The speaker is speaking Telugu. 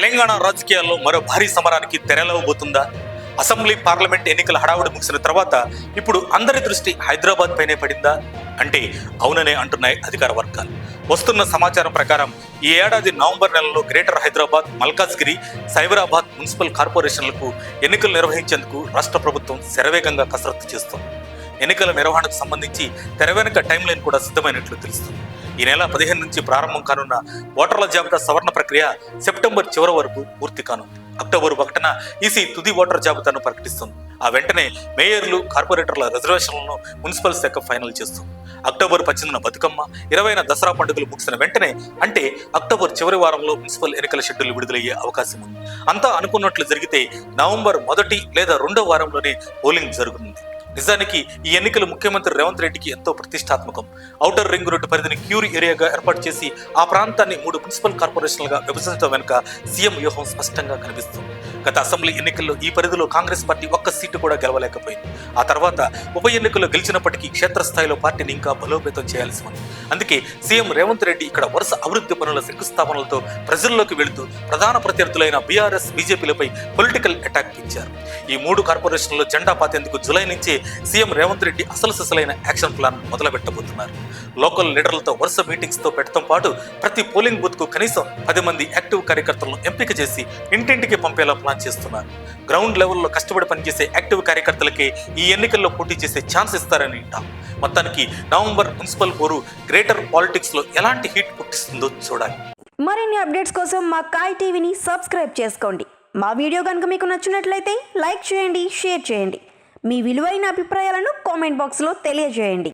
తెలంగాణ రాజకీయాల్లో మరో భారీ సమరానికి తెరలేవబోతుందా? అసెంబ్లీ పార్లమెంట్ ఎన్నికల హడావుడి ముగిసిన తర్వాత ఇప్పుడు అందరి దృష్టి హైదరాబాద్ పైనే పడిందా అంటే అవుననే అంటున్నాయి అధికార వర్గాలు. వస్తున్న సమాచారం ప్రకారం ఈ ఏడాది నవంబర్ నెలలో గ్రేటర్ హైదరాబాద్, మల్కాజ్గిరి, సైబరాబాద్ మున్సిపల్ కార్పొరేషన్లకు ఎన్నికలు నిర్వహించేందుకు రాష్ట్ర ప్రభుత్వం శరవేగంగా కసరత్తు చేస్తోంది. ఎన్నికల నిర్వహణకు సంబంధించి తెరవెనుక టైం లైన్ కూడా సిద్ధమైనట్లు తెలుస్తుంది. ఈ నెల 15 నుంచి ప్రారంభం కానున్న ఓటర్ల జాబితా సవరణ ప్రక్రియ సెప్టెంబర్ చివరి వరకు పూర్తి కానుంది. అక్టోబర్ 1న ఈసీ తుది ఓటర్ జాబితాను ప్రకటిస్తుంది. ఆ వెంటనే మేయర్లు, కార్పొరేటర్ల రిజర్వేషన్లను మున్సిపల్ శాఖ ఫైనల్ చేస్తుంది. అక్టోబర్ 18న బతుకమ్మ, 20న దసరా పండుగలు ముగిసిన వెంటనే అంటే అక్టోబర్ చివరి వారంలో మున్సిపల్ ఎన్నికల షెడ్యూల్ విడుదలయ్యే అవకాశం ఉంది. అంతా అనుకున్నట్లు జరిగితే నవంబర్ మొదటి లేదా రెండో వారంలోనే పోలింగ్ జరుగుతుంది. నిజానికి ఈ ఎన్నికలు ముఖ్యమంత్రి రేవంత్ రెడ్డికి ఎంతో ప్రతిష్టాత్మకం. ఔటర్ రింగ్ రోడ్డు పరిధిని క్యూర్ ఏరియాగా ఏర్పాటు చేసి ఆ ప్రాంతాన్ని 3 మున్సిపల్ కార్పొరేషన్లుగా విభజించడం వెనుక సీఎం వ్యూహం స్పష్టంగా కనిపిస్తుంది. గత అసెంబ్లీ ఎన్నికల్లో ఈ పరిధిలో కాంగ్రెస్ పార్టీ ఒక్క సీటు కూడా గెలవలేకపోయింది. ఆ తర్వాత ఉప ఎన్నికల్లో గెలిచినప్పటికీ క్షేత్రస్థాయిలో పార్టీని ఇంకా బలోపేతం చేయాల్సి ఉంది. అందుకే సీఎం రేవంత్ రెడ్డి ఇక్కడ వరుస అభివృద్ధి పనుల శంకుస్థాపనలతో ప్రజల్లోకి వెళుతూ ప్రధాన ప్రత్యర్థులైన బీఆర్ఎస్, బీజేపీలపై పొలిటికల్ అటాక్ ఇచ్చారు. ఈ 3 కార్పొరేషన్లలో జెండా పాతేందుకు జులై నుంచే సీఎం రేవంత్ రెడ్డి అసలు సిసలైన యాక్షన్ ప్లాన్ మొదలు పెట్టబోతున్నారు. లోకల్ లీడర్లతో వరుస మీటింగ్స్ తో పెట్టడం పాటు ప్రతి పోలింగ్ బూత్ కు కనీసం 10 మంది యాక్టివ్ కార్యకర్తలను ఎంపిక చేసి ఇంటింటికి పంపేలా ప్లాన్ చేస్తున్నారు. గ్రౌండ్ లెవెల్లో కష్టపడి పనిచేసే యాక్టివ్ కార్యకర్తలకే ఈ ఎన్నికల్లో పోటీ చేసే ఛాన్స్ ఇస్తారని అంటాం. మొత్తానికి నవంబర్ మున్సిపల్ పోరు గ్రేటర్ పాలిటిక్స్ లో ఎలాంటి హీట్ పుట్టిస్తుందో చూడాలి. మరిన్ని అప్డేట్స్ కోసం మా కాయ్ టీవీని సబ్స్క్రైబ్ చేసుకోండి. మా వీడియో కనుక మీకు నచ్చినట్లయితే లైక్ చేయండి, షేర్ చేయండి. మీ విలువైన అభిప్రాయాలను కామెంట్ బాక్స్లో తెలియజేయండి.